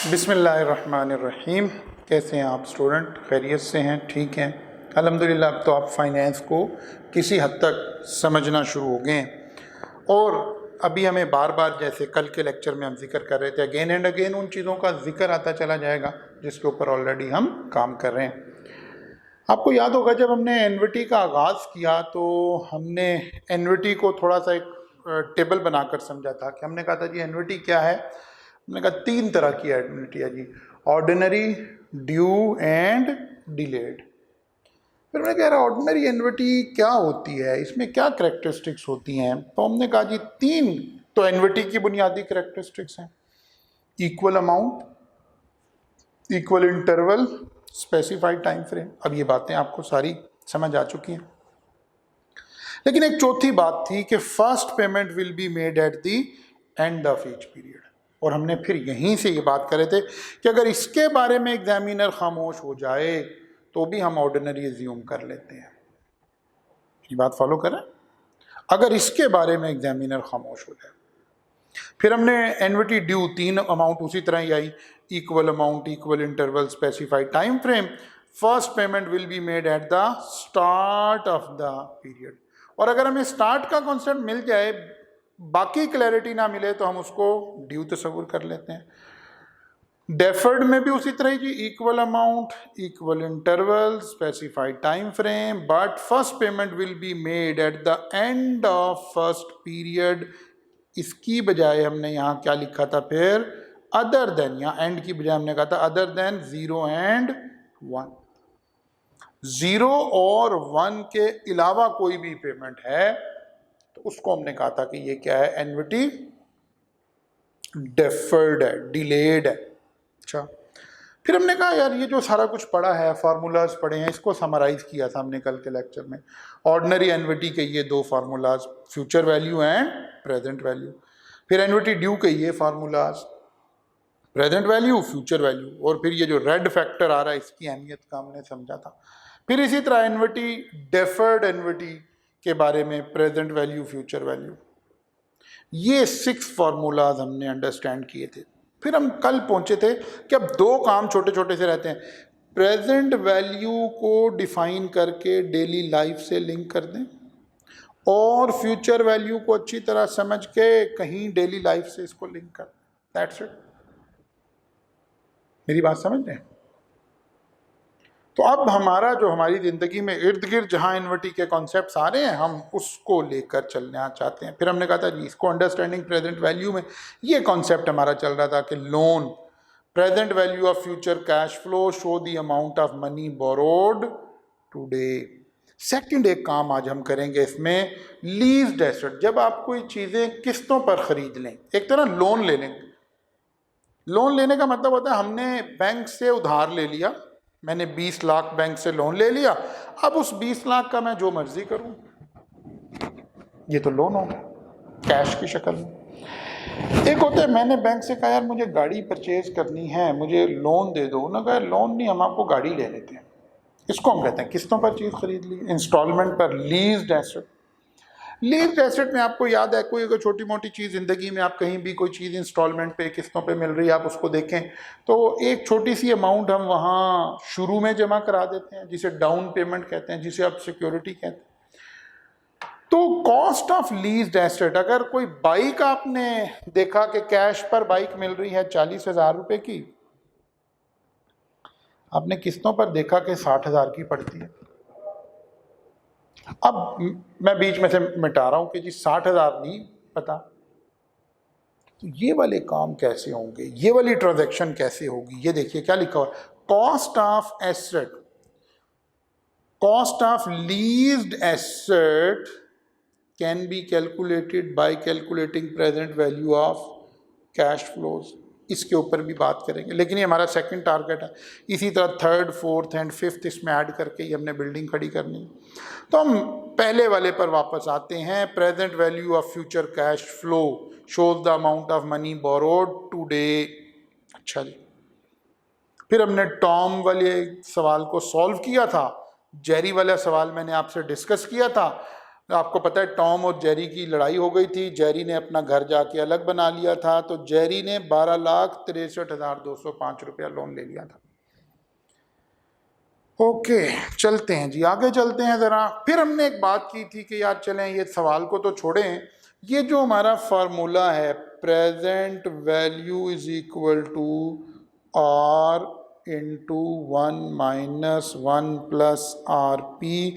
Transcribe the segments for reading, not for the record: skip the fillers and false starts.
बिस्मिल्लाहिर्रहमानिर्रहीम। कैसे हैं आप स्टूडेंट? खैरियत से हैं? ठीक हैं अल्हम्दुलिल्लाह। अब तो आप फाइनेंस को किसी हद तक समझना शुरू हो गए हैं और अभी हमें बार बार, जैसे कल के लेक्चर में हम जिक्र कर रहे थे, अगेन एंड अगेन उन चीज़ों का जिक्र आता चला जाएगा जिसके ऊपर ऑलरेडी हम काम कर रहे हैं। आपको याद होगा जब हमने एनवीटी का आगाज़ किया तो हमने एनवीटी को थोड़ा सा एक टेबल बनाकर समझा था कि हमने कहा था जी एनवीटी क्या है। हमने कहा तीन तरह की एनवीटी है जी, ऑर्डिनरी, ड्यू एंड डिलेड। फिर मैंने कहा ऑर्डिनरी एनवीटी क्या होती है, इसमें क्या करेक्टरिस्टिक्स होती हैं? तो हमने कहा जी तीन तो एनवीटी की बुनियादी करेक्टरिस्टिक्स हैं: equal amount, equal interval, specified time frame. अब ये बातें आपको सारी समझ आ चुकी हैं, लेकिन एक चौथी बात थी कि first payment will be made at the end of each period. और हमने फिर यहीं से ये बात करे थे कि अगर इसके बारे में एग्जामिनर खामोश हो जाए तो भी हम ऑर्डिनरी एज्यूम कर लेते हैं। ये बात फॉलो करें, अगर इसके बारे में एग्जामिनर खामोश हो जाए। फिर हमने एनवीटी ड्यू, तीन अमाउंट उसी तरह ही I: equal amount, equal interval, specified time frame. First payment will be made at the start of the period. और अगर हमें स्टार्ट का कॉन्सेप्ट मिल जाए, बाकी क्लैरिटी ना मिले, तो हम उसको ड्यू तस्वुर कर लेते हैं। डेफर्ड में भी उसी तरह ही, equal amount, equal interval, specified time frame, but first payment will be made at the end of first period. इसकी बजाय हमने यहाँ क्या लिखा था फिर? Other than. यहाँ एंड की बजाय हमने कहा था अदर देन 0 एंड 1। 0 और 1 के अलावा कोई भी पेमेंट है तो उसको हमने कहा था कि ये क्या है? एनवीटी डेफर्ड है, डिलेड है। अच्छा, फिर हमने कहा यार ये जो सारा कुछ पढ़ा है, फार्मूलाज पढ़े हैं, इसको समराइज किया था हमने कल के लेक्चर में। ऑर्डिनरी एनवीटी के ये दो formulas, future value and present value. फिर एनवीटी ड्यू के ये formulas, present value, future value. और फिर ये जो रेड फैक्टर आ रहा है, इसकी अहमियत का हमने समझा था। फिर इसी तरह एनवीटी डेफर्ड एनवीटी के बारे में, प्रेजेंट वैल्यू, फ्यूचर वैल्यू। ये 6 फार्मूलाज हमने अंडरस्टैंड किए थे। फिर हम कल पहुंचे थे कि अब दो काम छोटे छोटे से रहते हैं: प्रेजेंट वैल्यू को डिफाइन करके डेली लाइफ से लिंक कर दें और फ्यूचर वैल्यू को अच्छी तरह समझ के कहीं डेली लाइफ से इसको लिंक कर दें। That's it. मेरी बात समझ रहे हैं? तो अब हमारा जो, हमारी ज़िंदगी में इर्द गिर्द जहाँ एनवीटी के कॉन्सेप्ट्स आ रहे हैं, हम उसको लेकर चलना चाहते हैं। फिर हमने कहा था जी इसको अंडरस्टैंडिंग प्रेजेंट वैल्यू में ये कॉन्सेप्ट हमारा चल रहा था कि loan, present value of future cash flow, show the amount of money borrowed today. Second एक काम आज हम करेंगे इसमें, लीज्ड एसेट। जब आप कोई चीज़ें किस्तों पर खरीद लें, एक तरह लोन ले लें। लोन लेने का मतलब होता है हमने बैंक से उधार ले लिया, मैंने 20 लाख बैंक से लोन ले लिया, अब उस 20 लाख का मैं जो मर्जी करूं, ये तो लोन होगा कैश की शक्ल में। एक होता है मैंने बैंक से कहा यार मुझे गाड़ी परचेज करनी है, मुझे लोन दे दो। ना कहा लोन नहीं, हम आपको गाड़ी ले लेते हैं। इसको हम कहते हैं किस्तों पर चीज़ खरीद ली, इंस्टॉलमेंट पर, लीज्ड एसेट। लीज्ड एसेट में आपको याद है, कोई अगर छोटी मोटी चीज़ ज़िंदगी में आप कहीं भी कोई चीज़ इंस्टॉलमेंट पे, किस्तों पे मिल रही है, आप उसको देखें तो एक छोटी सी अमाउंट हम वहाँ शुरू में जमा करा देते हैं, जिसे डाउन पेमेंट कहते हैं, जिसे आप सिक्योरिटी कहते हैं। तो कॉस्ट ऑफ लीज्ड एसेट, अगर कोई बाइक आपने देखा कि कैश पर बाइक मिल रही है 40,000 रुपये की, आपने किस्तों पर देखा कि 60,000 की पड़ती है। अब मैं बीच में से मिटा रहा हूं कि जी 60,000 नहीं पता, तो ये वाले काम कैसे होंगे, ये वाली ट्रांजैक्शन कैसे होगी? ये देखिए क्या लिखा हुआ है, cost of asset, cost of leased asset can be calculated by calculating present value of cash flows. इसके ऊपर भी बात करेंगे, लेकिन ये हमारा सेकंड टारगेट है। इसी तरह थर्ड, फोर्थ एंड फिफ्थ इसमें ऐड करके ही हमने बिल्डिंग खड़ी करनी है। तो हम पहले वाले पर वापस आते हैं, present value of future cash flow shows the amount of money borrowed today. अच्छा जी, फिर हमने टॉम वाले सवाल को सॉल्व किया था, जेरी वाला सवाल मैंने आपसे डिस्कस किया था। आपको पता है टॉम और जेरी की लड़ाई हो गई थी, जेरी ने अपना घर जाके अलग बना लिया था, तो जेरी ने 12,63,205 रुपया लोन ले लिया था। ओके, चलते हैं जी, आगे चलते हैं ज़रा। फिर हमने एक बात की थी कि यार चलें ये सवाल को तो छोड़ें, ये जो हमारा फार्मूला है present value is equal to R into 1 minus 1 plus R P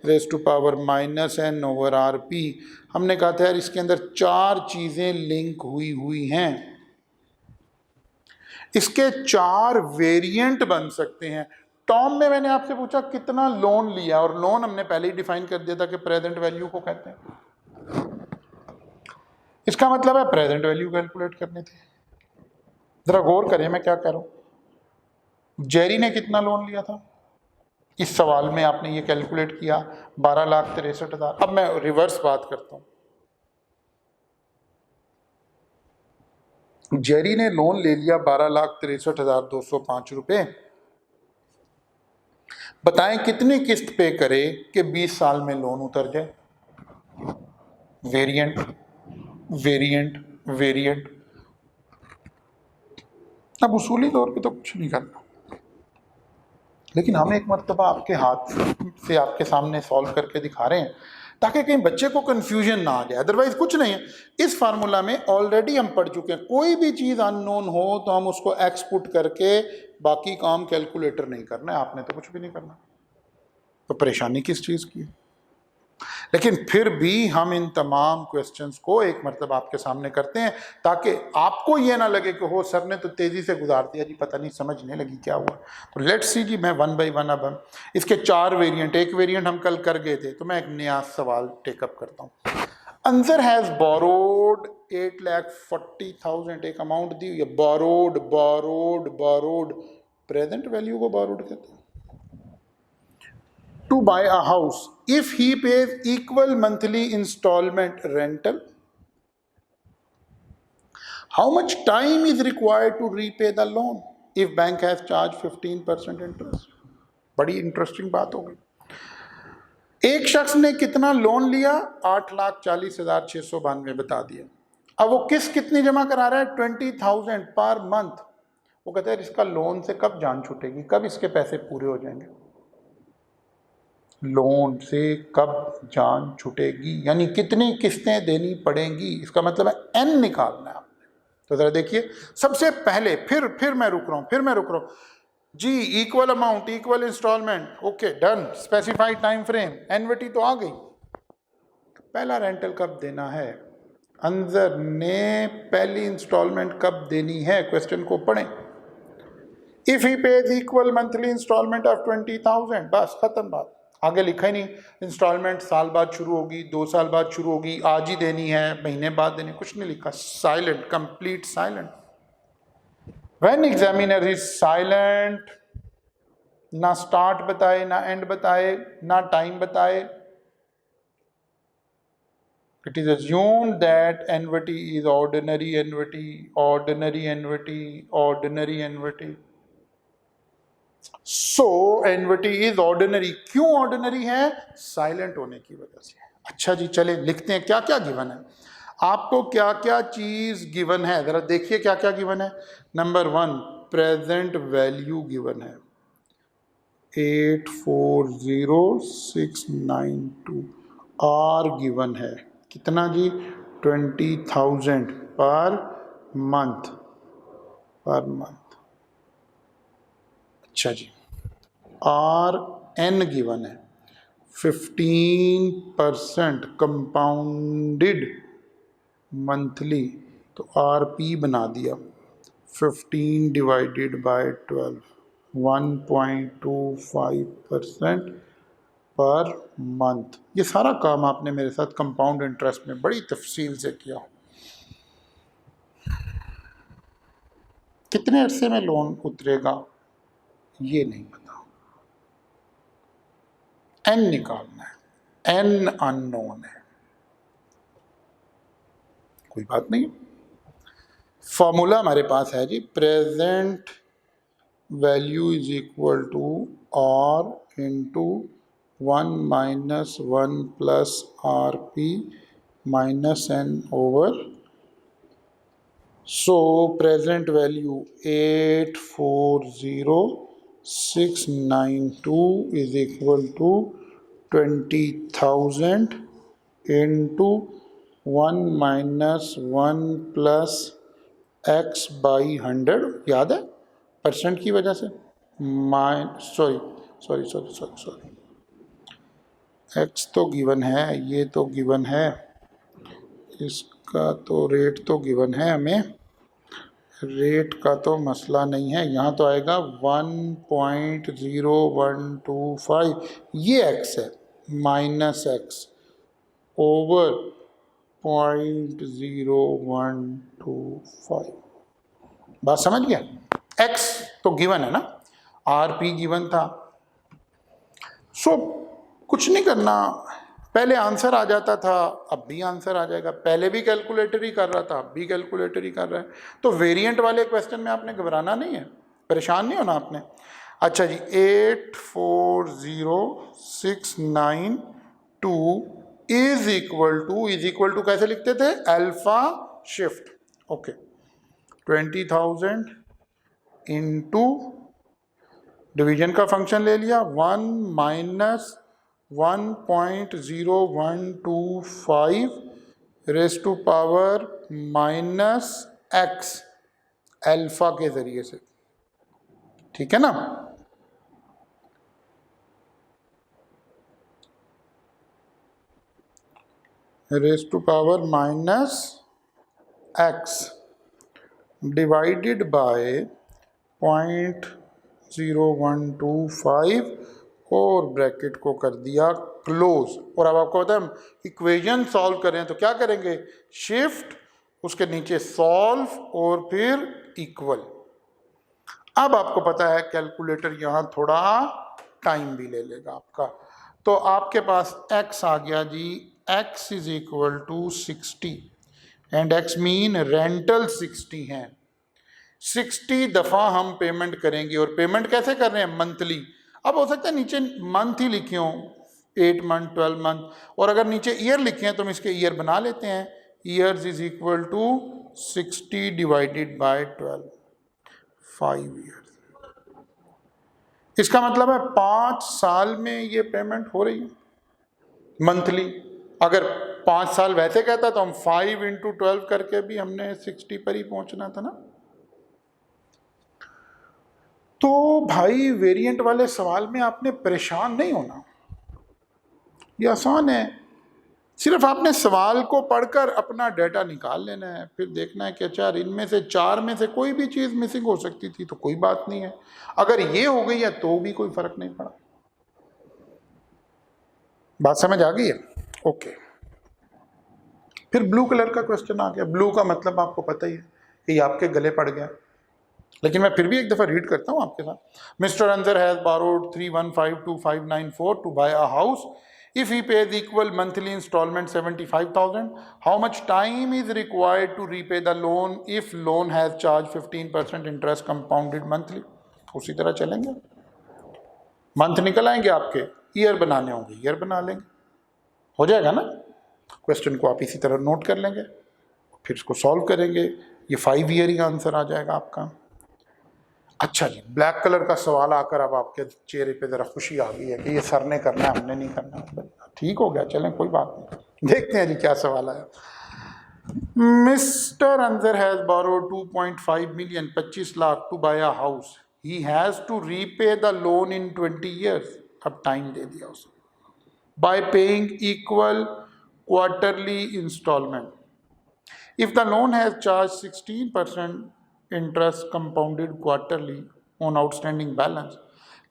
raise to power minus N over R P, हमने कहा था यार इसके अंदर 4 चीज़ें लिंक हुई हैं, इसके 4 वेरिएंट बन सकते हैं। टॉम में मैंने आपसे पूछा कितना लोन लिया, और लोन हमने पहले ही डिफाइन कर दिया था कि प्रेजेंट वैल्यू को कहते हैं। इसका मतलब है प्रेजेंट वैल्यू कैलकुलेट करनी थी। जरा गौर करें मैं क्या कह रहा हूं। जेरी ने कितना लोन लिया था इस सवाल में, आपने ये कैलकुलेट किया 12,63,000। अब मैं रिवर्स बात करता हूं। जेरी ने लोन ले लिया 12,63,205 रुपए। बताएं कितनी किस्त पे करे कि 20 साल में लोन उतर जाए। Variant variant variant. अब उसूली तौर पे तो कुछ नहीं करना, लेकिन हम एक मर्तबा आपके हाथ से आपके सामने सॉल्व करके दिखा रहे हैं ताकि कहीं बच्चे को कंफ्यूजन ना आ जाए। अदरवाइज कुछ नहीं है, इस फार्मूला में ऑलरेडी हम पढ़ चुके हैं। कोई भी चीज़ अननोन हो तो हम उसको एक्स पुट करके बाकी काम कैलकुलेटर नहीं करना है, आपने तो कुछ भी नहीं करना, तो परेशानी किस चीज़ की है। लेकिन फिर भी हम इन तमाम क्वेश्चंस को एक मरतबा आपके सामने करते हैं ताकि आपको ये ना लगे कि हो सर ने तो तेज़ी से गुजार दिया जी, पता नहीं समझ नहीं लगी क्या हुआ। तो लेट्स सी जी, मैं 1 बाई 1 अब हम इसके 4 वेरिएंट, एक वेरिएंट हम कल कर गए थे, तो मैं एक नया सवाल टेकअप करता हूँ। अंसर हैज़ बोरोड 8,40,000, एक अमाउंट दी हुई है, borrowed borrowed borrowed, present value को बोरोड कहते हैं। To buy a house, if he pays equal monthly installment rental, how much time is required to repay the loan if bank has charged 15% interest? बड़ी interesting बात हो गई। एक शख्स ने कितना लोन लिया, 8,40,692 बता दिया। अब वो कितनी जमा करा रहा है, 20,000 पर मंथ। वो कहता है इसका लोन से कब जान छूटेगी, कब इसके पैसे पूरे हो जाएंगे, लोन से कब जान छूटेगी, यानी कितनी किस्तें देनी पड़ेंगी, इसका मतलब है एन निकालना है आपने। तो जरा देखिए, सबसे पहले फिर मैं रुक रहा हूं जी, equal amount equal installment, okay done, specified time frame, एनविटी तो आ गई। पहला रेंटल कब देना है, अंजर ने पहली इंस्टॉलमेंट कब देनी है, क्वेश्चन को पढ़ें। If he pays equal monthly instalment of 20,000, बस खत्म बात, आगे लिखा ही नहीं। इंस्टॉलमेंट साल बाद शुरू होगी, 2 साल बाद शुरू होगी, आज ही देनी है, महीने बाद देनी, कुछ नहीं लिखा, silent, complete silent. When examiner is silent, ना स्टार्ट बताए, ना एंड बताए, ना टाइम बताए, it is assumed that annuity is ordinary annuity, ordinary annuity, ordinary annuity. So एनविटी is ordinary. क्यों ऑर्डिनरी है, साइलेंट होने की वजह से। अच्छा जी, चले लिखते हैं क्या क्या गिवन है, आपको क्या क्या चीज गिवन है, जरा देखिए क्या क्या गिवन है। नंबर 1, प्रेजेंट वैल्यू गिवन है 840,692। आर गिवन है कितना जी, 20,000 पर मंथ, पर मंथ। अच्छा जी, आर एन गिवन है 15% कंपाउंडेड मंथली, तो आर पी बना दिया 15 डिवाइडेड बाय 12, 1.25% पर मंथ। ये सारा काम आपने मेरे साथ कंपाउंड इंटरेस्ट में बड़ी तफसील से किया। कितने अरसे में लोन उतरेगा ये नहीं पता, एन निकालना है, एन अननोन है, कोई बात नहीं। फॉर्मूला हमारे पास है जी, present value is equal to R into 1 minus 1 plus R P minus N over, so present value 840692 is equal to 20,000 into 1 minus 1 plus x by 100, याद है परसेंट की वजह से, सॉरी x तो गिवन है, ये तो गिवन है, इसका तो रेट तो गिवन है, हमें रेट का तो मसला नहीं है। यहाँ तो आएगा 1.0125, ये x है, माइनस x ओवर 0.0125। बात समझ गया? x तो गिवन है ना, आर पी गिवन था। सो कुछ नहीं करना, पहले आंसर आ जाता था, अब भी आंसर आ जाएगा। पहले भी कैलकुलेटर ही कर रहा था, अब भी कैलकुलेटर ही कर रहा है। तो वेरिएंट वाले क्वेश्चन में आपने घबराना नहीं है, परेशान नहीं होना आपने। अच्छा जी, 840692 इज इक्वल टू कैसे लिखते थे? Alpha shift. Okay, 20,000 into division का फंक्शन ले लिया, 1 minus 1.0125 raise to power minus X alpha के जरिए से, ठीक है ना। Raise to power minus X divided by 0.0125 और ब्रैकेट को कर दिया क्लोज। और अब आपको पता है, हम इक्वेशन सॉल्व करें तो क्या करेंगे? शिफ्ट, उसके नीचे सॉल्व और फिर इक्वल। अब आपको पता है कैलकुलेटर यहाँ थोड़ा टाइम भी ले लेगा आपका। तो आपके पास x आ गया जी, x is equal to 60 and x mean rental 60 है। 60 दफ़ा हम पेमेंट करेंगे, और पेमेंट कैसे कर रहे हैं? मंथली। अब हो सकता है नीचे मंथ ही लिखे हों, 8 मंथ 12 मंथ, और अगर नीचे ईयर लिखे हैं तो हम इसके ईयर बना लेते हैं। Years is equal to 60 divided by 12, 5 years. इसका मतलब है 5 साल में ये पेमेंट हो रही है मंथली। अगर 5 साल वैसे कहता तो हम 5 इंटू 12 करके भी हमने 60 पर ही पहुंचना था ना। तो भाई वेरिएंट वाले सवाल में आपने परेशान नहीं होना, ये आसान है। सिर्फ आपने सवाल को पढ़कर अपना डेटा निकाल लेना है, फिर देखना है कि अच्छा इनमें से 4 में से कोई भी चीज़ मिसिंग हो सकती थी तो कोई बात नहीं है, अगर ये हो गई है तो भी कोई फर्क नहीं पड़ा। बात समझ आ गई है? ओके। फिर ब्लू कलर का क्वेश्चन आ गया। ब्लू का मतलब आपको पता ही है कि ये आपके गले पड़ गया, लेकिन मैं फिर भी एक दफ़ा रीड करता हूँ आपके साथ। Mister Anjar has borrowed 3152594 to buy a house. If he pays equal monthly installment 75,000, how much time is required to repay the loan if loan has charged 15% interest compounded monthly? उसी तरह चलेंगे, मंथ निकल आएंगे आपके, ईयर बनाने होंगे, year बना लेंगे, हो जाएगा ना। क्वेश्चन को आप इसी तरह नोट कर लेंगे, फिर इसको सॉल्व करेंगे, ये 5 ईयर ही आंसर आ जाएगा आपका। अच्छा जी, ब्लैक कलर का सवाल आकर अब आपके चेहरे पे ज़रा खुशी आ गई है कि ये सर ने करना है, हमने नहीं करना। ठीक हो गया, चलें कोई बात नहीं। देखते हैं जी क्या सवाल आया। Mister Anjar has borrowed 2.5 million, 25 lakh to buy a house. He has to repay the loan in 20 years. अब टाइम दे दिया उसे, by paying equal quarterly instalment. If the loan has charged 16% interest compounded quarterly on outstanding balance,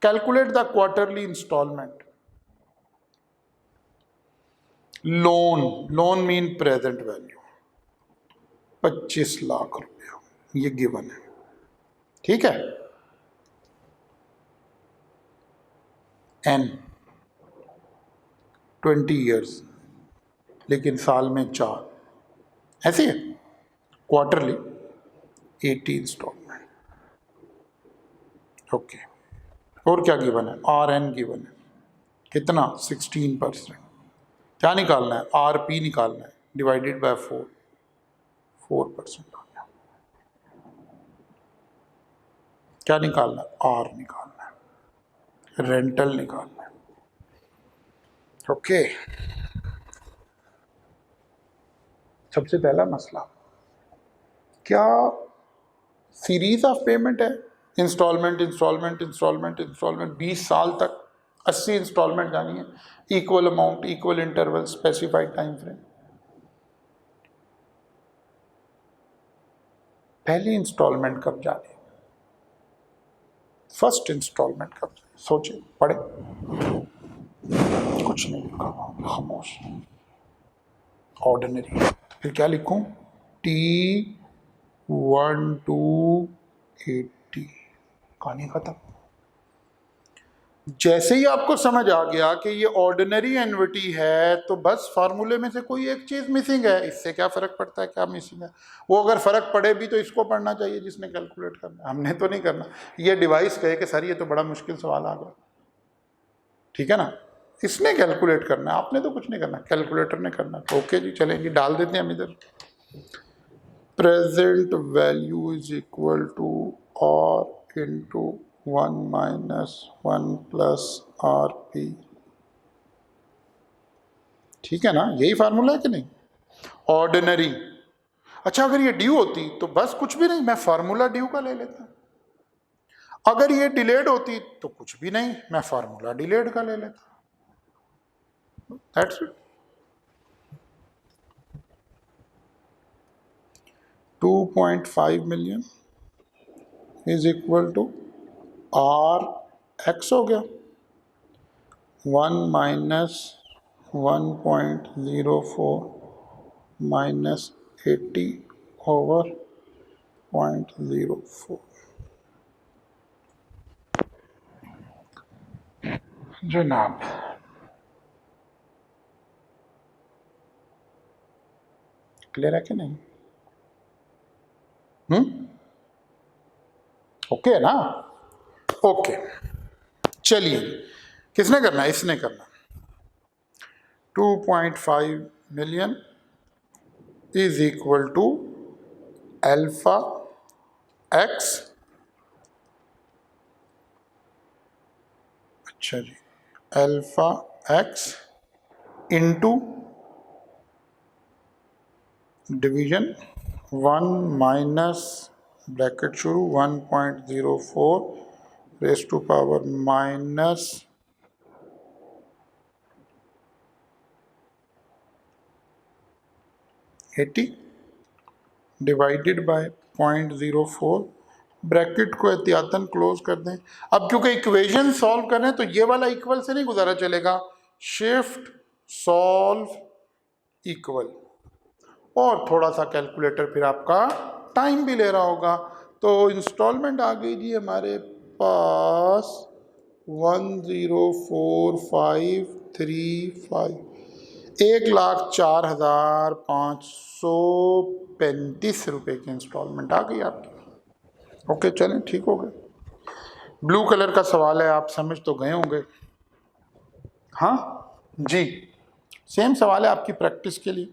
calculate the quarterly installment. Loan mean present value, 25 lakh रुपया, ये given है, ठीक है। N 20 years, लेकिन साल में 4, ऐसे है। Quarterly 80 instalment, okay. और क्या गिवन है? RN गिवन है, कितना 16%। क्या निकालना है, आर पी निकालना है, डिवाइडेड बाय 4% आ गया। क्या निकालना है, आर निकालना है, रेंटल निकालना है। ओके, सबसे पहला मसला, क्या सीरीज ऑफ पेमेंट है, इंस्टॉलमेंट इंस्टॉलमेंट इंस्टॉलमेंट इंस्टॉलमेंट 20 साल तक 80 इंस्टॉलमेंट जानी है, equal amount, equal interval, specified time frame. पहली इंस्टॉलमेंट कब जानी है, फर्स्ट इंस्टॉलमेंट कब, सोचे, पढ़े, कुछ नहीं लिखा, खामोश, ऑर्डिनरी। फिर क्या लिखूं, T1280, कहानी खत्म। जैसे ही आपको समझ आ गया कि ये ऑर्डिनरी एन्युटी है, तो बस फार्मूले में से कोई एक चीज मिसिंग है, इससे क्या फर्क पड़ता है, क्या मिसिंग है, वो अगर फर्क पड़े भी तो इसको पढ़ना चाहिए जिसने कैलकुलेट करना, हमने तो नहीं करना। ये डिवाइस कहे कि सर ये तो बड़ा मुश्किल सवाल आ गया, ठीक है ना, इसने कैलकुलेट करना है, आपने तो कुछ नहीं करना, कैलकुलेटर ने करना। तो ओके जी, चलेंगे, डाल देते हैं हम इधर। Present value is equal to R into 1 minus 1 plus R P, ठीक है ना, यही फार्मूला है कि नहीं, ऑर्डिनरी। अच्छा, अगर ये ड्यू होती तो बस कुछ भी नहीं, मैं फार्मूला ड्यू का ले लेता। अगर ये डिलेड होती तो कुछ भी नहीं, मैं फार्मूला डिलेड का ले लेता। That's it. 2.5 million is equal to R X हो गया, 1 माइनस 1.04 माइनस 80 ओवर 0.04। जनाब, क्लियर है कि नहीं, ओके है ना, ओके। चलिए, किसने करना है, इसने करना। 2.5 million is equal to alpha X, अच्छा जी, alpha X into division 1 minus bracket शुरू 1.04 raise to power minus 80 divided by 0.04, bracket को एहतियातन क्लोज कर दें। अब क्योंकि इक्वेशन सॉल्व कर रहे हैं तो ये वाला इक्वल से नहीं गुजारा चलेगा, शिफ्ट सॉल्व इक्वल, और थोड़ा सा कैलकुलेटर फिर आपका टाइम भी ले रहा होगा। तो इंस्टॉलमेंट आ गई जी हमारे पास 104,535, 1,04,535 रुपये की इंस्टॉलमेंट आ गई आपकी। ओके, चलें, ठीक हो गए। ब्लू कलर का सवाल है, आप समझ तो गए होंगे, हाँ जी, सेम सवाल है आपकी प्रैक्टिस के लिए,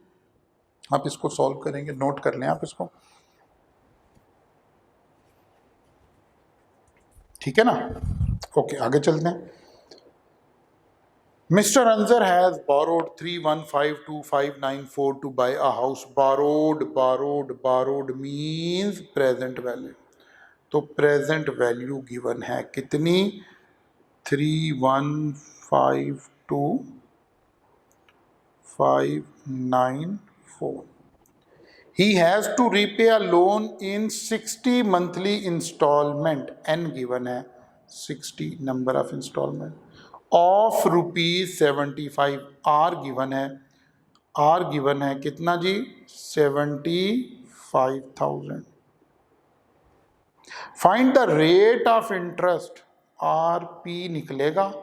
आप इसको सॉल्व करेंगे, नोट कर लें आप इसको, ठीक है ना। ओके, आगे चलते हैं। Mr. Anzar has borrowed 3152594 to buy a house. Borrowed means present value. तो प्रेजेंट वैल्यू गिवन है कितनी, 3152594। He has to repay a loan in 60 monthly installment, n given है 60 number of installment of ₹75, r given है कितना जी, 75,000। Find the rate of interest, R P निकलेगा,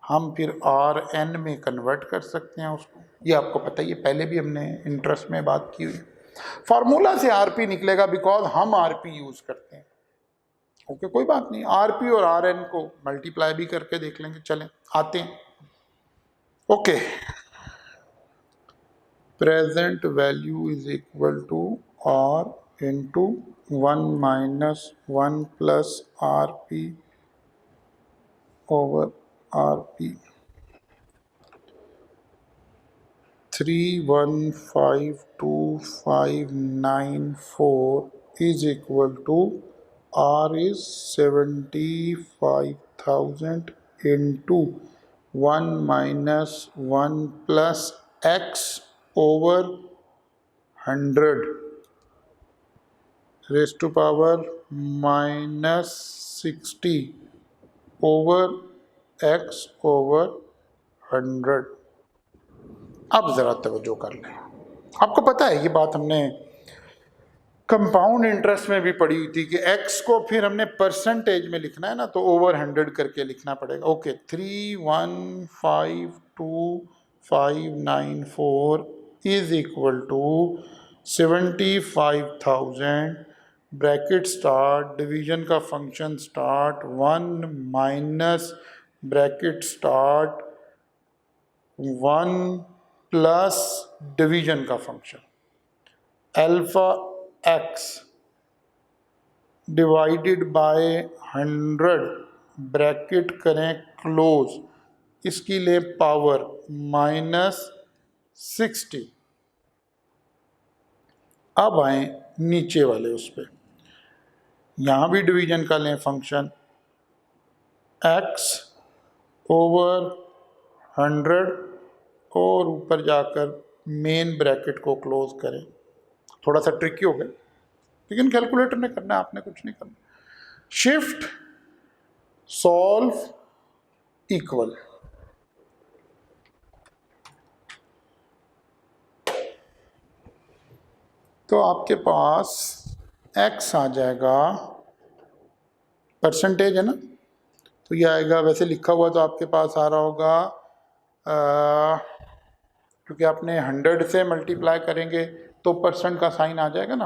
हम फिर are N में कन्वर्ट कर सकते हैं उसको, ये आपको पता ही है, पहले भी हमने इंटरेस्ट में बात की हुई। फार्मूला से आरपी निकलेगा बिकॉज हम आरपी यूज करते हैं। ओके, कोई बात नहीं, आरपी और आर एन को मल्टीप्लाई भी करके देख लेंगे, चलें आते हैं। Okay, present value is equal to R into 1 - 1 + RP over RP. 3152,594 is equal to R is 75,000 into 1 - 1 plus X over 100 raised to power -60 over X over 100। अब ज़रा तवज्जो कर लें। आपको पता है ये बात हमने कंपाउंड इंटरेस्ट में भी पढ़ी हुई थी कि x को फिर हमने परसेंटेज में लिखना है ना, तो ओवर 100 करके लिखना पड़ेगा। Okay, 3152,594 is equal to 75,000 bracket start, division का function start, 1 minus bracket start 1 plus division का function alpha x divided by 100 bracket करें क्लोज, इसकी ले पावर -60। अब आए नीचे वाले उस पर, यहाँ भी डिवीजन का लें फंक्शन x ओवर 100 और ऊपर जाकर मेन ब्रैकेट को क्लोज करें। थोड़ा सा ट्रिकी हो गया, लेकिन कैलकुलेटर ने करना है, आपने कुछ नहीं करना। शिफ्ट सॉल्व इक्वल, तो आपके पास x आ जाएगा, परसेंटेज है ना, तो ये आएगा, वैसे लिखा हुआ तो आपके पास आ रहा होगा, क्योंकि आपने 100 से मल्टीप्लाई करेंगे तो परसेंट का साइन आ जाएगा ना,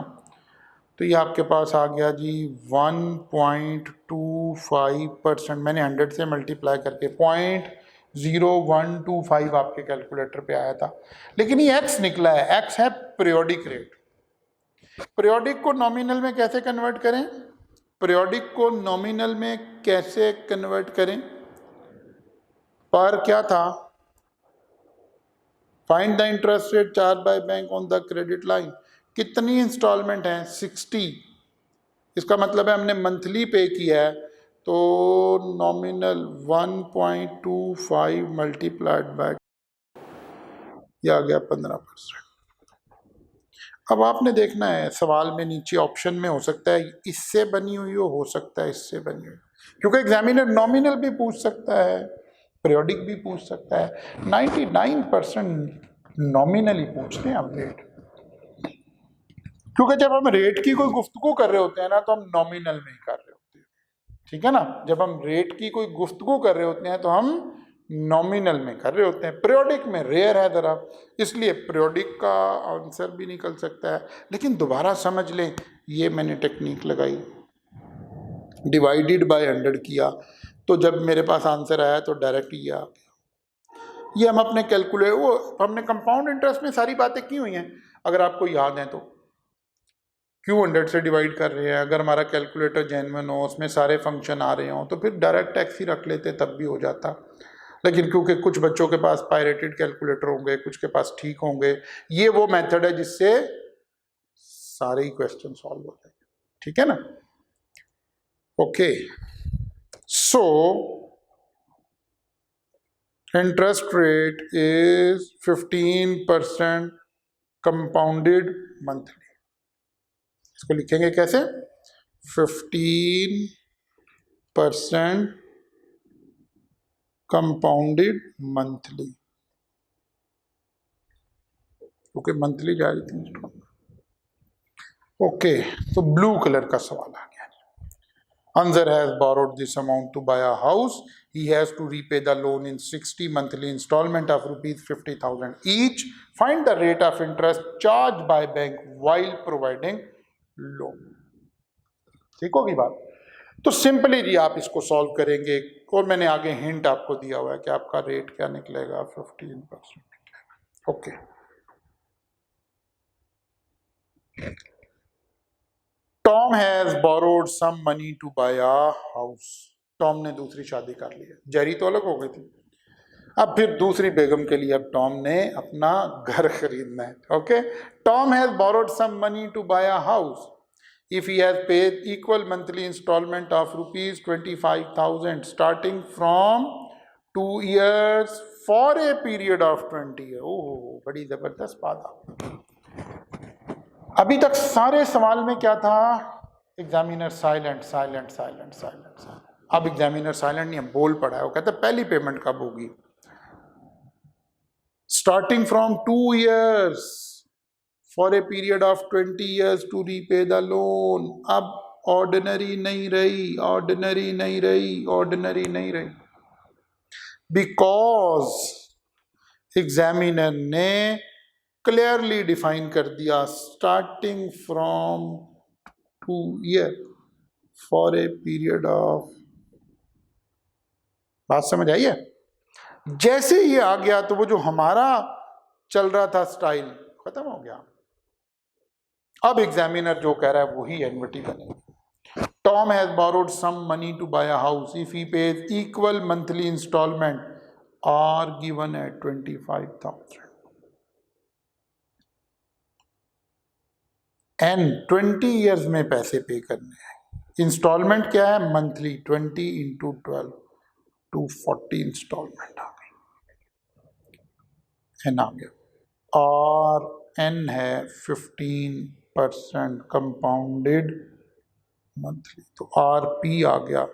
तो ये आपके पास आ गया जी 1.25%। मैंने 100 से मल्टीप्लाई करके 0.0125 आपके कैलकुलेटर पे आया था, लेकिन ये x निकला है। x है पीरियोडिक रेट। पीरियोडिक को नॉमिनल में कैसे कन्वर्ट करें? पीरियोडिक को नॉमिनल में कैसे कन्वर्ट करें? पर क्या था, find the interest rate charge by bank on the credit line. कितनी इंस्टॉलमेंट है? 60। इसका मतलब है हमने मंथली पे किया है, तो नॉमिनल 1.25 मल्टीप्लाइड बाय, यह आ गया 15%। अब आपने देखना है, सवाल में नीचे ऑप्शन में हो सकता है इससे बनी हुई हो सकता है इससे बनी हुई, क्योंकि एग्जामिनर नॉमिनल भी पूछ सकता है, पीरियोडिक भी पूछ सकता है। 99% नॉमिनली पूछते हैं हम रेट, क्योंकि जब हम रेट की कोई गुफ्तगू कर रहे होते हैं ना, तो हम नॉमिनल में ही कर रहे होते हैं, ठीक है ना। जब हम रेट की कोई गुफ्तगू कर रहे होते हैं तो हम नॉमिनल में कर रहे होते हैं। पीरियोडिक में रेयर है ज़रा, इसलिए पीरियोडिक का आंसर भी निकल सकता है। लेकिन दोबारा समझ लें, ये मैंने टेक्निक लगाई, डिवाइडेड बाय 100 किया, तो जब मेरे पास आंसर आया तो डायरेक्ट ये आ गया। ये हम अपने वो हमने कंपाउंड इंटरेस्ट में सारी बातें की हुई हैं, अगर आपको याद है तो। क्यों 100 से डिवाइड कर रहे हैं? अगर हमारा कैलकुलेटर जेन्युइन हो, उसमें सारे फंक्शन आ रहे हों, तो फिर डायरेक्ट टैक्स ही रख लेते, तब भी हो जाता। लेकिन क्योंकि कुछ बच्चों के पास पायरेटेड कैलकुलेटर होंगे, कुछ के पास ठीक होंगे, ये वो मेथड है जिससे सारे ही क्वेश्चन सॉल्व होते हैं, ठीक है ना। Okay, so interest rate is 15% compounded monthly. इसको लिखेंगे कैसे? 15% कंपाउंडेड मंथली, क्योंकि मंथली जा रही थी। ओके, तो ब्लू कलर का सवाल आ गया। Anzar has borrowed this amount to buy a house. He has to repay the loan in 60 monthly installment of rupees 50,000 each. Find the rate of interest charged by bank while providing loan. ठीक होगी बात। तो simply जी आप इसको solve करेंगे और मैंने आगे हिंट आपको दिया हुआ है कि आपका रेट क्या निकलेगा, 15% निकलेगा। Okay, Tom has borrowed some money to buy a house. Tom ने दूसरी शादी कर ली है, जेरी तो अलग हो गई थी, अब फिर दूसरी बेगम के लिए अब टॉम ने अपना घर खरीदना है। Okay, Tom has borrowed some money to buy a house if he has paid equal monthly installment of rupees 25,000 starting from 2 years for a period of 20 years। ओह, बड़ी जबरदस्त बात है। अभी तक सारे सवाल में क्या था, examiner silent silent silent silent silent. अब एग्जामिनर साइलेंट नहीं है, बोल पड़ा है, वो कहता है पहली पेमेंट कब होगी, starting from 2 years for a period of 20 years to repay the loan। अब ऑर्डिनरी नहीं रही, ऑर्डिनरी नहीं रही, ऑर्डिनरी नहीं रही, बिकॉज एग्जामिनर ने क्लियरली डिफाइन कर दिया starting from 2 years for a period of. बात समझ आई है? जैसे ये आ गया तो वो जो हमारा चल रहा था स्टाइल खत्म हो गया। अब एग्जामिनर जो कह रहा है वही एनविटी बनेगी। Tom has borrowed some money to buy a house if he pays equal monthly instalment are given at 25,000 and 20 years में पैसे पे करने हैं। इंस्टॉलमेंट क्या है, मंथली, 20 इंटू 12 240 इंस्टॉलमेंट आ गई, एन आ गया, और एन है 15% कंपाउंडेड मंथली, तो आर पी आ गया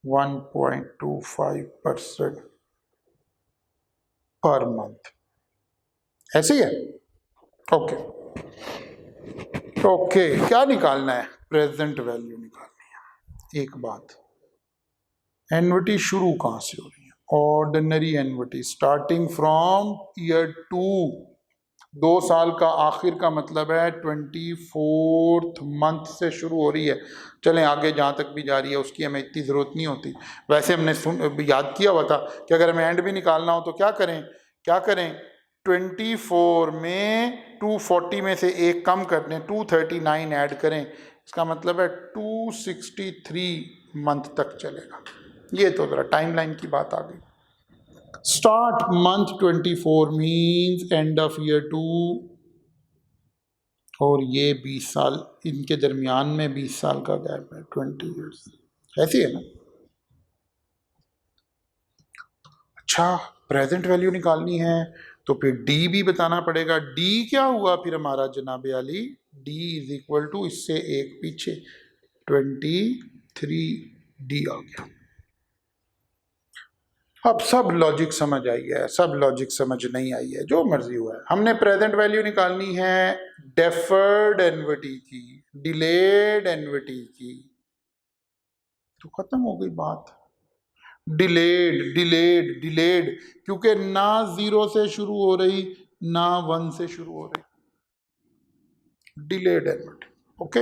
1.25% पर मंथ। ऐसे ही है? ओके ओके, क्या निकालना है, प्रेजेंट वैल्यू निकालनी है। एक बात, एन्युटी शुरू कहां से हो रही है, ordinary annuity starting from year 2, 2 साल का आखिर का मतलब है 24th मंथ से शुरू हो रही है। चलें आगे जहाँ तक भी जा रही है उसकी हमें इतनी ज़रूरत नहीं होती। वैसे हमने याद किया हुआ था कि अगर हमें एंड भी निकालना हो तो क्या करें, क्या करें, 24 में 240 में से एक कम कर दें, 239 ऐड करें, इसका मतलब है 263 मंथ तक चलेगा। ये तो ज़रा टाइमलाइन की बात आ गई। Start month 24 means end of year 2, और ये 20 साल, इनके दरमियान में 20 साल का गैप है, 20 ईयर्स। ऐसी है ना? अच्छा, प्रेजेंट वैल्यू निकालनी है तो फिर डी भी बताना पड़ेगा। डी क्या हुआ फिर हमारा जनाब Ali, D is equal to, इससे एक पीछे 23 डी आ गया। अब सब लॉजिक समझ आई है, सब लॉजिक समझ नहीं आई है, जो मर्जी हुआ है। हमने प्रेजेंट वैल्यू निकालनी है डेफर्ड एन्युटी की, डिलेड एन्युटी की, तो खत्म हो गई बात। डिलेड डिलेड डिलेड, क्योंकि ना 0 से शुरू हो रही ना 1 से शुरू हो रही, delayed annuity. Okay,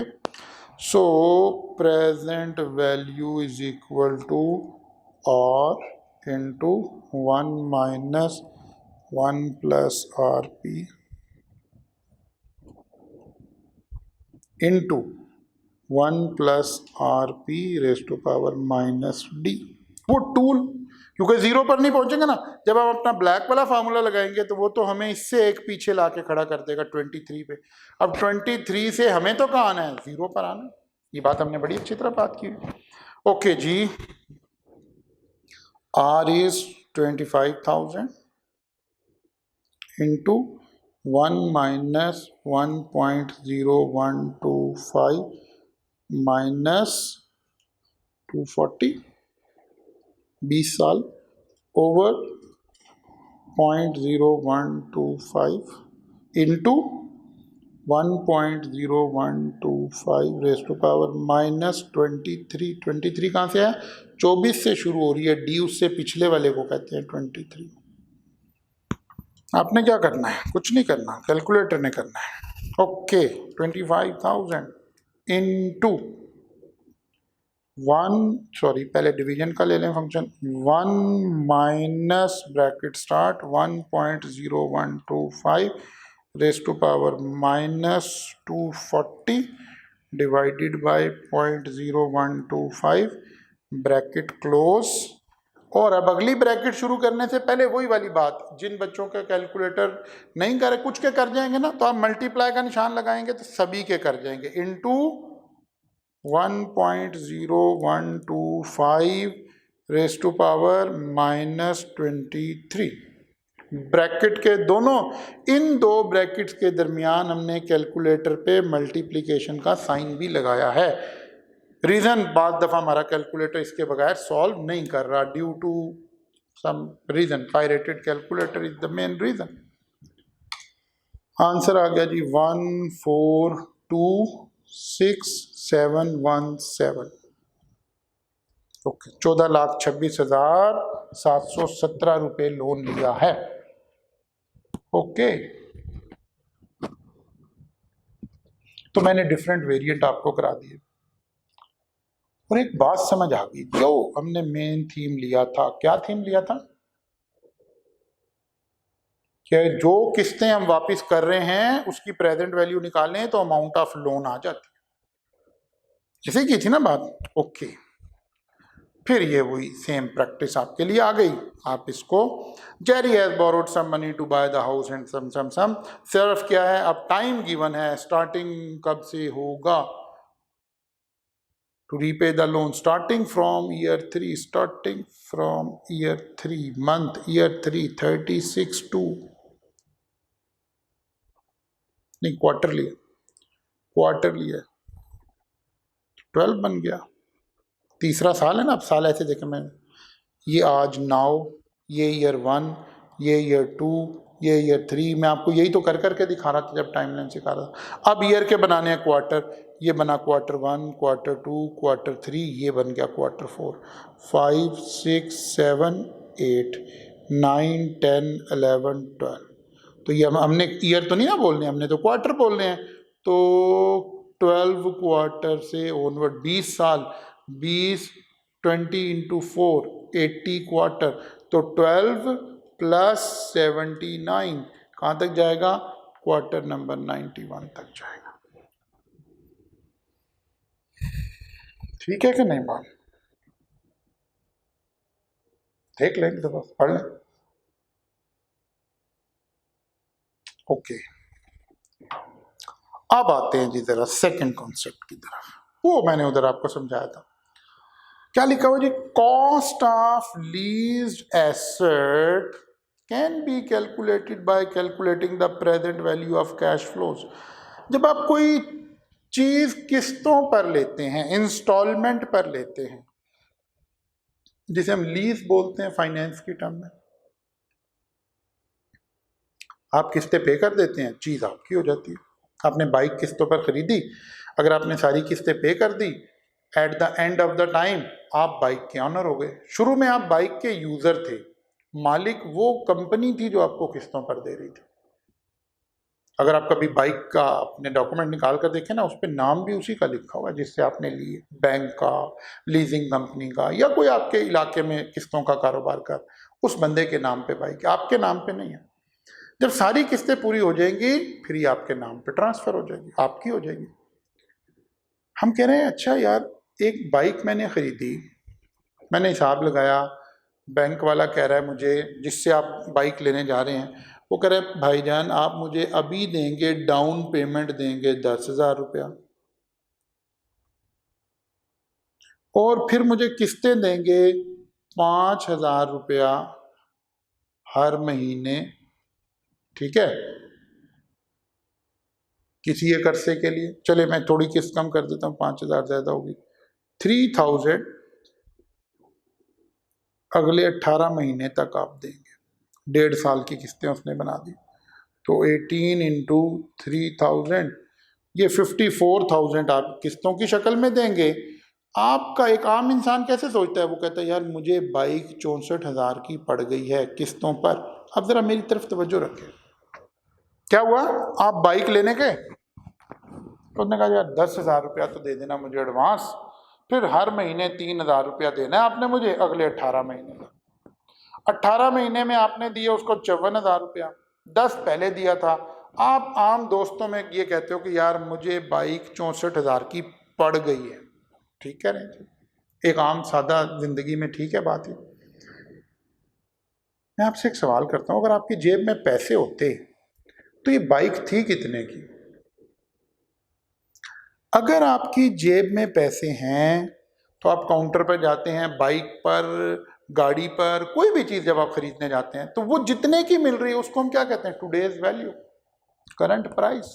so present value is equal to और into 1 minus 1 plus RP into 1 plus RP raised to power minus D। वो टूल, क्योंकि 0 पर नहीं पहुंचेंगे ना, जब हम अपना ब्लैक वाला फार्मूला लगाएंगे तो वो तो हमें इससे एक पीछे लाके खड़ा कर देगा 23 पे। अब 23 से हमें तो कहाँ आना है, 0 पर आना। ये बात हमने बड़ी अच्छी तरह बात की। ओके जी, R is 25,000 into 1 minus 1.0125 minus 240, 20 साल, over 0.0125 into 1.0125 raise to power minus 23। 23 कहाँ से है, 24 से शुरू हो रही है, डी उससे पिछले वाले को कहते हैं 23। आपने क्या करना है, कुछ नहीं करना, कैलकुलेटर ने करना है। ओके, 25,000 इनटू पहले डिवीजन का ले लें function, 1 minus bracket start 1.0125 raise to power -240 divided by 0.0125 bracket close. और अब अगली ब्रैकेट शुरू करने से पहले वही वाली बात, जिन बच्चों का कैलकुलेटर नहीं करे, कुछ के कर जाएंगे ना, तो आप मल्टीप्लाई का निशान लगाएंगे तो सभी के कर जाएंगे, into 1.0125 raise to power -23। Bracket के दोनों, इन दो ब्रैकेट्स के दरमियान हमने कैलकुलेटर पे मल्टीप्लिकेशन का साइन भी लगाया है। रीज़न, बाद दफ़ा हमारा कैलकुलेटर इसके बगैर सॉल्व नहीं कर रहा, due to some reason, pirated calculator is the main reason. Answer आ गया जी 1426717। ओके, 14,26,717 रुपये लोन लिया है। ओके, तो मैंने डिफरेंट वेरिएंट आपको करा दिए और एक बात समझ आ गई, जो हमने मेन थीम लिया था, क्या थीम लिया था कि जो किस्तें हम वापस कर रहे हैं उसकी प्रेजेंट वैल्यू निकालें तो अमाउंट ऑफ लोन आ जाती है, इसी की थी ना बात। ओके, फिर ये वही सेम प्रैक्टिस आपके लिए आ गई। आप इसको, Jerry has borrowed some money to buy the house and sum सिर्फ क्या है, अब टाइम गिवन है, स्टार्टिंग कब से होगा, to repay the loan starting from year 3, month year 3 36 to नहीं क्वार्टरली है 12 बन गया, तीसरा साल है ना। अब साल ऐसे देखें, मैं ये आज नाउ, ये ईयर 1, ये ईयर 2, ये ईयर 3, मैं आपको यही तो कर करके दिखा रहा था जब टाइमलाइन सिखा रहा था। अब ईयर के बनाने हैं क्वार्टर, ये बना क्वार्टर 1, क्वार्टर 2, क्वार्टर 3, ये बन गया क्वार्टर 4, 5 6 7 8 9 10 11 12। तो ये हमने ईयर तो नहीं ना बोलने, हमने तो क्वार्टर बोलने हैं। तो 12 क्वार्टर से ओनवर्ड 20 साल, 20 20 इंटू 4 80 क्वार्टर, तो 12 प्लस 79 कहाँ तक जाएगा, क्वार्टर नंबर 91 तक जाएगा। ठीक है कि नहीं बात, देख लें दफा, पढ़ लें। ओके, अब आते हैं जी जरा सेकंड कॉन्सेप्ट की तरफ, वो मैंने उधर आपको समझाया था। क्या लिखा हुआ जी, cost of leased asset can be calculated by calculating the present value of cash flows. जब आप कोई चीज किस्तों पर लेते हैं, इंस्टॉलमेंट पर लेते हैं, जिसे हम लीज बोलते हैं फाइनेंस की टर्म में, आप किस्तें पे कर देते हैं, चीज आपकी हो जाती है। आपने बाइक किस्तों पर खरीदी, अगर आपने सारी किस्तें पे कर दी, at the end of the time आप बाइक के ऑनर हो गए। शुरू में आप बाइक के यूजर थे, मालिक वो कंपनी थी जो आपको किस्तों पर दे रही थी। अगर आप कभी बाइक का अपने डॉक्यूमेंट निकाल कर देखें ना, उस पर नाम भी उसी का लिखा हुआ है जिससे आपने लिए, बैंक का, लीजिंग कंपनी का, या कोई आपके इलाके में किस्तों का कारोबार कर, उस बंदे के नाम पे बाइक, आपके नाम पे नहीं है। जब सारी किस्तें पूरी हो जाएंगी फिर ये आपके नाम पे ट्रांसफर हो जाएगी, आपकी हो जाएगी। हम कह रहे हैं अच्छा यार, एक बाइक मैंने खरीदी, मैंने हिसाब लगाया, बैंक वाला कह रहा है मुझे, जिससे आप बाइक लेने जा रहे हैं, वो कह रहे हैं भाईजान आप मुझे अभी देंगे, डाउन पेमेंट देंगे 10,000 रुपया, और फिर मुझे किस्तें देंगे 5,000 रुपया हर महीने, ठीक है, किसी एक अरसे के लिए। चले मैं थोड़ी किस्त कम कर देता हूँ, 5,000 ज़्यादा होगी, 3,000 अगले 18 महीने तक आप देंगे। 1.5 साल की किस्तें उसने बना दी, तो 18 इंटू 3,000, ये 54,000 आप किस्तों की शक्ल में देंगे। आपका एक आम इंसान कैसे सोचता है, वो कहता है यार मुझे बाइक 64,000 की पड़ गई है किस्तों पर। अब ज़रा मेरी तरफ तवज्जो रखें, क्या हुआ, आप बाइक लेने गए तो उसने कहा यार 10,000 रुपया तो दे देना मुझे एडवांस, फिर हर महीने 3,000 रुपया देना है आपने मुझे अगले 18 महीने का। 18 महीने में आपने दिए उसको 54,000 रुपया, 10 पहले दिया था। आप आम दोस्तों में ये कहते हो कि यार मुझे बाइक 64,000 की पड़ गई है, ठीक कह रहे हैं, एक आम सादा जिंदगी में ठीक है बात है। मैं आपसे एक सवाल करता हूं, अगर आपकी जेब में पैसे होते तो ये बाइक थी कितने की? अगर आपकी जेब में पैसे हैं तो आप काउंटर पर जाते हैं, बाइक पर, गाड़ी पर, कोई भी चीज जब आप खरीदने जाते हैं तो वो जितने की मिल रही है उसको हम क्या कहते हैं? Today's value, current price,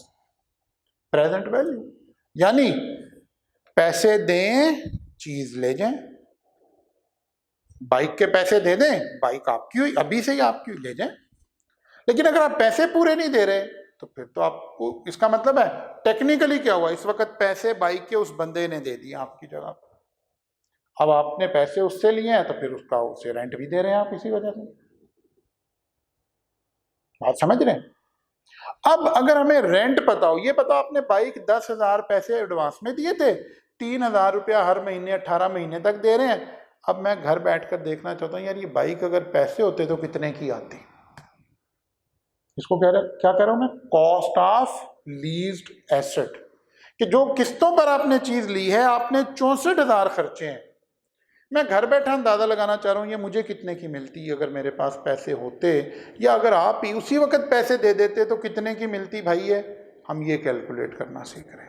present value. यानी पैसे दें, चीज ले जाएं। बाइक के पैसे दे दें, बाइक आपकी हुई, अभी से ही आपकी हुई, ले जाएं। लेकिन अगर आप पैसे पूरे नहीं दे रहे तो फिर तो आपको, इसका मतलब है टेक्निकली क्या हुआ, इस वक्त पैसे बाइक के उस बंदे ने दे दिए आपकी जगह। अब आपने पैसे उससे लिए हैं तो फिर उसका उसे रेंट भी दे रहे हैं आप इसी वजह से। बात समझ रहे हैं? अब अगर हमें रेंट पता हो, ये पता आपने बाइक 10,000 पैसे एडवांस में दिए थे, 3,000 रुपया हर महीने 18 महीने तक दे रहे हैं। अब मैं घर बैठकर देखना चाहता हूं यार ये बाइक अगर पैसे होते तो कितने की आती। इसको क्या कह रहा हूं मैं? कॉस्ट ऑफ लीज्ड एसेट, कि जो किस्तों पर आपने चीज ली है, आपने 64,000 खर्चे हैं। मैं घर बैठा अंदाजा लगाना चाह रहा हूं ये मुझे कितने की मिलती अगर मेरे पास पैसे होते, या अगर आप ही उसी वक्त पैसे दे देते तो कितने की मिलती भाई है। हम ये कैलकुलेट करना सीख रहे हैं।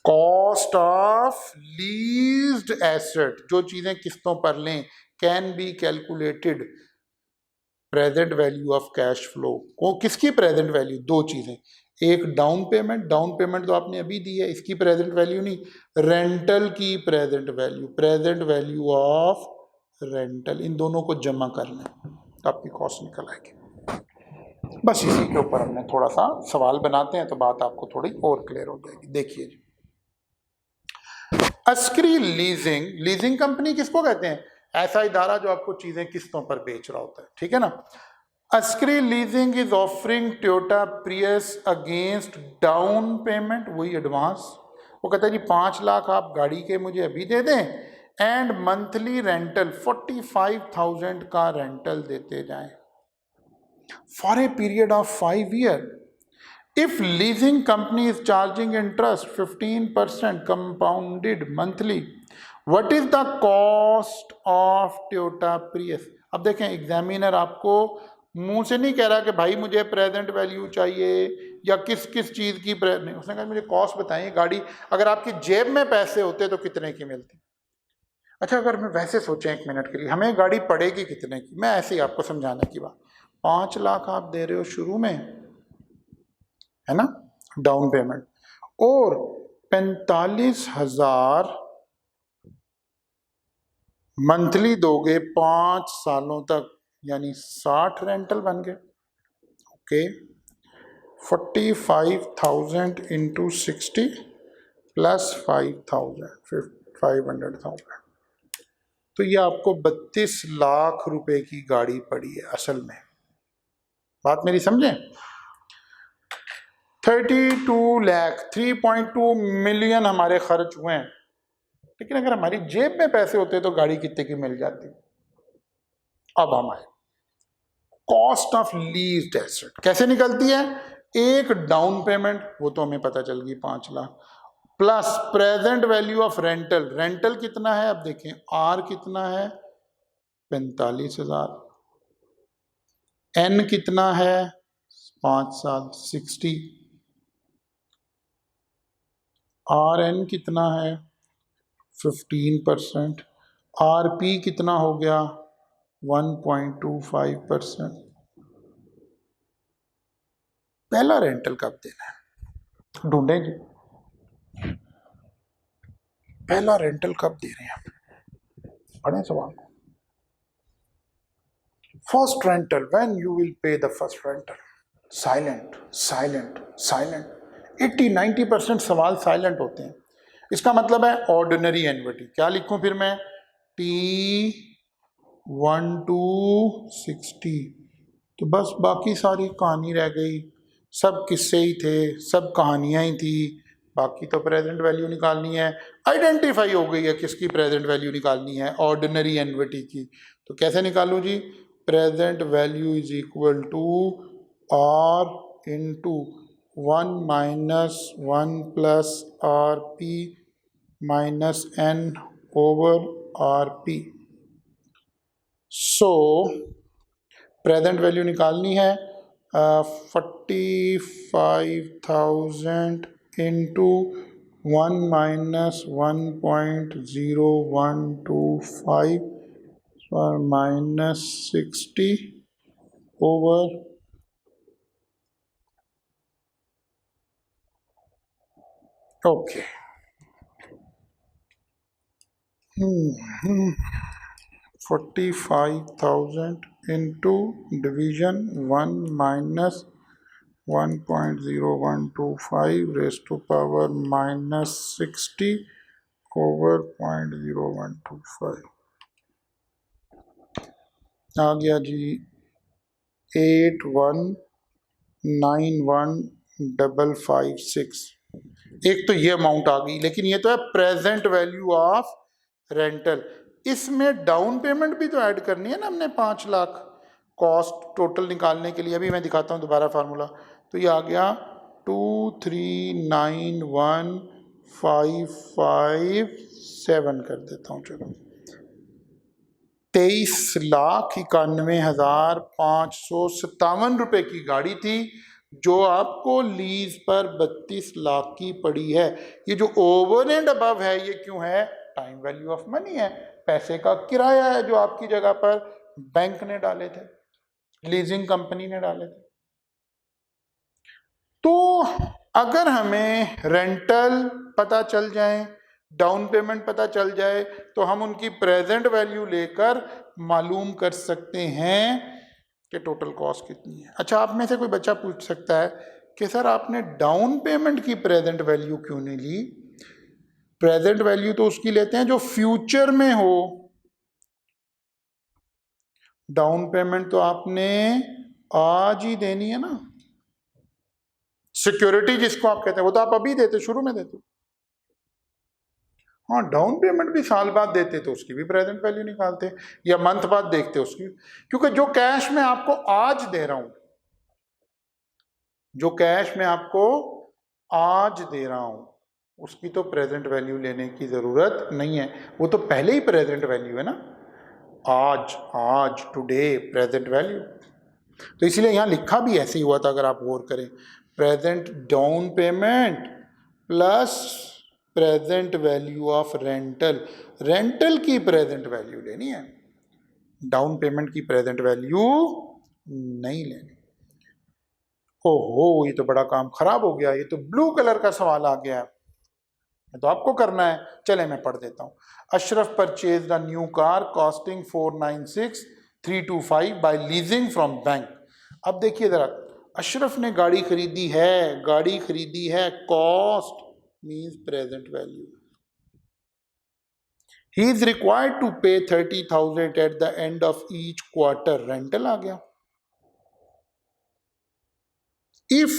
कॉस्ट ऑफ लीज्ड एसेट, जो चीजें किस्तों पर लें, can be calculated present value of cash flow. को किसकी प्रेजेंट वैल्यू? दो चीजें, एक डाउन पेमेंट, डाउन पेमेंट तो आपने अभी दी है, इसकी प्रेजेंट वैल्यू नहीं, रेंटल की present value, present value of rental. इन दोनों को जमा कर लें तो आपकी कॉस्ट निकल आएगी। बस इसी के ऊपर हमने थोड़ा सा सवाल बनाते हैं तो बात आपको थोड़ी और क्लियर हो जाएगी। देखिए जी, अस्क्री लीजिंग, लीजिंग कंपनी किसको कहते हैं? ऐसा इदारा जो आपको चीजें किस्तों पर बेच रहा होता है, ठीक है ना। Askari leasing is offering Toyota Prius against down payment, वही एडवांस। वो कहता है जी 5 लाख आप गाड़ी के मुझे अभी दे दें, एंड मंथली रेंटल 45,000 का रेंटल देते जाएं for a period of 5 year. If leasing company is charging interest 15% compounded monthly, what is the cost of Toyota Prius? अब देखें, एग्जामिनर आपको मुंह से नहीं कह रहा कि भाई मुझे प्रेजेंट वैल्यू चाहिए या किस किस चीज़ की नहीं, उसने कहा मुझे कॉस्ट बताइए गाड़ी अगर आपकी जेब में पैसे होते तो कितने की मिलती। अच्छा, अगर मैं वैसे सोचें 1 मिनट के लिए, हमें गाड़ी पड़ेगी कितने की? मैं ऐसे ही आपको समझाने की बात, 5 लाख आप दे रहे हो शुरू में, है ना, डाउन पेमेंट, और 45,000 मंथली दोगे 5 सालों तक, यानी 60 रेंटल बन गए। ओके, 45,000 इंटू 60 प्लस 500,000, तो ये आपको 32 लाख रुपए की गाड़ी पड़ी है असल में। बात मेरी समझें? 32 लाख, 3.2 मिलियन हमारे खर्च हुए हैं, लेकिन अगर हमारी जेब में पैसे होते तो गाड़ी कितने की मिल जाती। अब हम आए कॉस्ट ऑफ लीज्ड एसेट, कैसे निकलती है? एक डाउन पेमेंट, वो तो हमें पता चल गई 5 lakh, plus present value of rental, rental कितना है? अब देखें आर कितना है, 45,000, एन कितना है, 5 साल 60, आर एन कितना है 15%, आर पी कितना हो गया 1.25%। पहला रेंटल कब देना है? ढूंढें जी, पहला रेंटल कब दे रहे हैं? पढ़ें सवाल को। First rental, when you will pay the first rental? Silent silent silent, 80-90% सवाल साइलेंट होते हैं। इसका मतलब है ऑर्डिनरी एन्युटी। क्या लिखूं फिर मैं? T1 to 60, तो बस बाकी सारी कहानी रह गई, सब किस्से ही थे, सब कहानियां ही थी, बाकी तो प्रेजेंट वैल्यू निकालनी है। आइडेंटिफाई हो गई है किसकी प्रेजेंट वैल्यू निकालनी है, ऑर्डिनरी एन्युटी की। तो कैसे निकालूं जी, present value is equal to R into 1 minus 1 plus R P minus N over R P. So present value निकालनी है 45,000 इंटू 1 माइनस 1.0125 और minus 60 over okay 45,000 into division 1 minus 1.0125 raise to power minus 60 over 0.0125 आ गया जी 8191,556। एक तो ये amount आ गई, लेकिन ये तो है प्रेजेंट वैल्यू ऑफ रेंटल। इसमें डाउन पेमेंट भी तो ऐड करनी है ना हमने 5 लाख। कॉस्ट टोटल निकालने के लिए अभी मैं दिखाता हूँ दोबारा फार्मूला। तो ये आ गया 2391557 कर देता हूँ, चलो 23,91,557 रुपए की गाड़ी थी जो आपको लीज पर 32 लाख की पड़ी है। ये जो ओवर एंड अबव है ये क्यों है, टाइम वैल्यू ऑफ मनी है, पैसे का किराया है जो आपकी जगह पर बैंक ने डाले थे, लीजिंग कंपनी ने डाले थे। तो अगर हमें रेंटल पता चल जाए, डाउन पेमेंट पता चल जाए, तो हम उनकी प्रेजेंट वैल्यू लेकर मालूम कर सकते हैं कि टोटल कॉस्ट कितनी है। अच्छा, आप में से कोई बच्चा पूछ सकता है कि सर आपने डाउन पेमेंट की प्रेजेंट वैल्यू क्यों नहीं ली। प्रेजेंट वैल्यू तो उसकी लेते हैं जो फ्यूचर में हो। डाउन पेमेंट तो आपने आज ही देनी है ना, सिक्योरिटी जिसको आप कहते हैं वो तो आप अभी देते, शुरू में देते। हाँ, डाउन पेमेंट भी साल बाद देते तो उसकी भी प्रेजेंट वैल्यू निकालते, या मंथ बाद देखते उसकी, क्योंकि जो कैश में आपको आज दे रहा हूं, जो कैश में आपको आज दे रहा हूं, उसकी तो प्रेजेंट वैल्यू लेने की जरूरत नहीं है, वो तो पहले ही प्रेजेंट वैल्यू है ना, आज आज टुडे प्रेजेंट वैल्यू। तो इसलिए यहां लिखा भी ऐसे ही हुआ था, अगर आप गौर करें, present down payment plus present value of rental. Rental की प्रेजेंट वैल्यू लेनी है, डाउन पेमेंट की प्रेजेंट वैल्यू नहीं लेनी। ओहो, ये तो बड़ा काम खराब हो गया, ये तो ब्लू कलर का सवाल आ गया, तो आपको करना है। चले मैं पढ़ देता हूं। Ashraf purchase the new car costing 496,325 by leasing from bank. अब देखिए जरा, अशरफ ने गाड़ी खरीदी है, गाड़ी खरीदी है, cost means present value. He is required to pay 30,000 at the end of each quarter, rental आ गया। If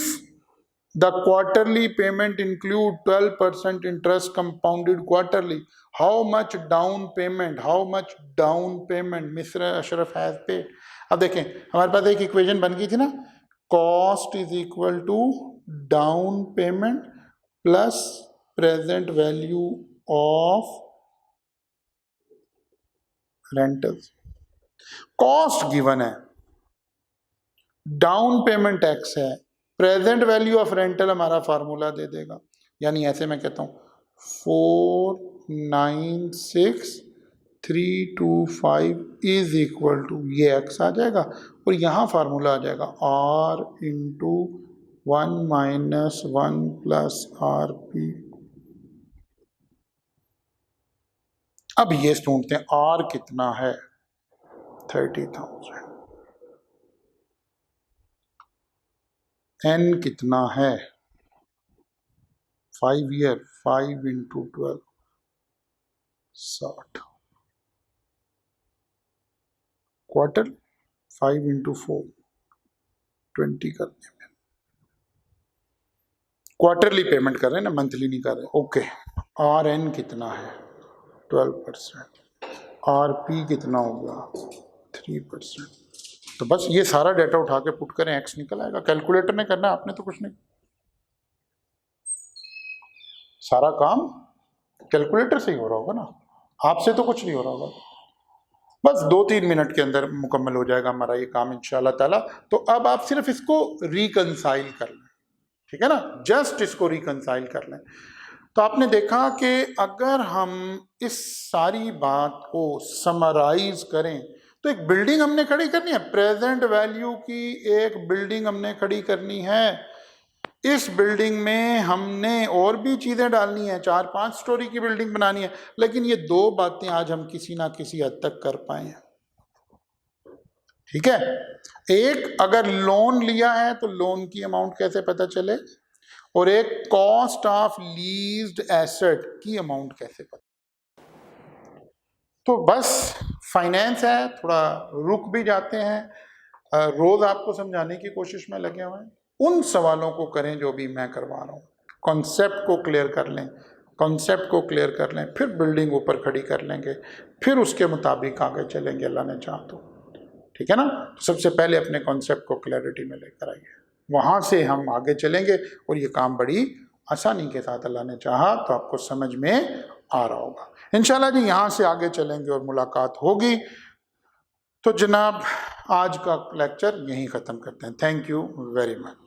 the quarterly payment include 12% interest compounded quarterly, how much down payment Mr. Ashraf has paid? अब देखें, हमारे पास एक equation बन गई थी ना, cost is equal to down payment plus present value of rentals. Cost given है, डाउन पेमेंट एक्स है, प्रेजेंट वैल्यू ऑफ रेंटल हमारा फार्मूला दे देगा। यानी ऐसे मैं कहता हूँ 496,325 इज इक्वल टू, ये एक्स आ जाएगा और यहाँ फार्मूला आ जाएगा R into 1 minus 1 plus R P. अब ये ढूंढते हैं आर कितना है, 30,000, एन कितना है 5 ईयर, 5 इंटू 12 60, क्वार्टर 5 इंटू 4 20 करने में, क्वार्टरली पेमेंट कर रहे हैं ना, मंथली नहीं कर रहे। ओके, RN कितना है 12%, RP कितना हो गया 3%। तो बस ये सारा डाटा उठा के पुट करें, एक्स निकल आएगा। कैलकुलेटर ने करना है, आपने तो कुछ नहीं, सारा काम कैलकुलेटर से ही हो रहा होगा ना, आपसे तो कुछ नहीं हो रहा होगा। बस 2-3 मिनट के अंदर मुकम्मल हो जाएगा हमारा ये काम इंशाल्लाह ताला। तो अब आप सिर्फ इसको रिकंसाइल कर लें, ठीक है ना, जस्ट इसको रिकंसाइल कर लें। तो आपने देखा कि अगर हम इस सारी बात को समराइज करें तो एक बिल्डिंग हमने खड़ी करनी है, प्रेजेंट वैल्यू की एक बिल्डिंग हमने खड़ी करनी है। इस बिल्डिंग में हमने और भी चीज़ें डालनी है, 4-5 स्टोरी की बिल्डिंग बनानी है, लेकिन ये 2 बातें आज हम किसी ना किसी हद तक कर पाए हैं, ठीक है। एक, अगर लोन लिया है तो लोन की अमाउंट कैसे पता चले, और एक कॉस्ट ऑफ लीज्ड एसेट की अमाउंट कैसे पता। तो बस फाइनेंस है, थोड़ा रुक भी जाते हैं, रोज आपको समझाने की कोशिश में लगे हुए हैं। उन सवालों को करें जो भी मैं करवा रहा हूँ, कॉन्सेप्ट को क्लियर कर लें, कॉन्सेप्ट को क्लियर कर लें, फिर बिल्डिंग ऊपर खड़ी कर लेंगे, फिर उसके मुताबिक आगे चलेंगे अल्लाह ने चाहा तो, ठीक है ना। सबसे पहले अपने कॉन्सेप्ट को क्लैरिटी में लेकर आइए, वहाँ से हम आगे चलेंगे और ये काम बड़ी आसानी के साथ अल्लाह ने चाहा तो आपको समझ में आ रहा होगा इंशाल्लाह जी। यहाँ से आगे चलेंगे और मुलाकात होगी। तो जनाब आज का लेक्चर यहीं ख़त्म करते हैं। Thank you very much.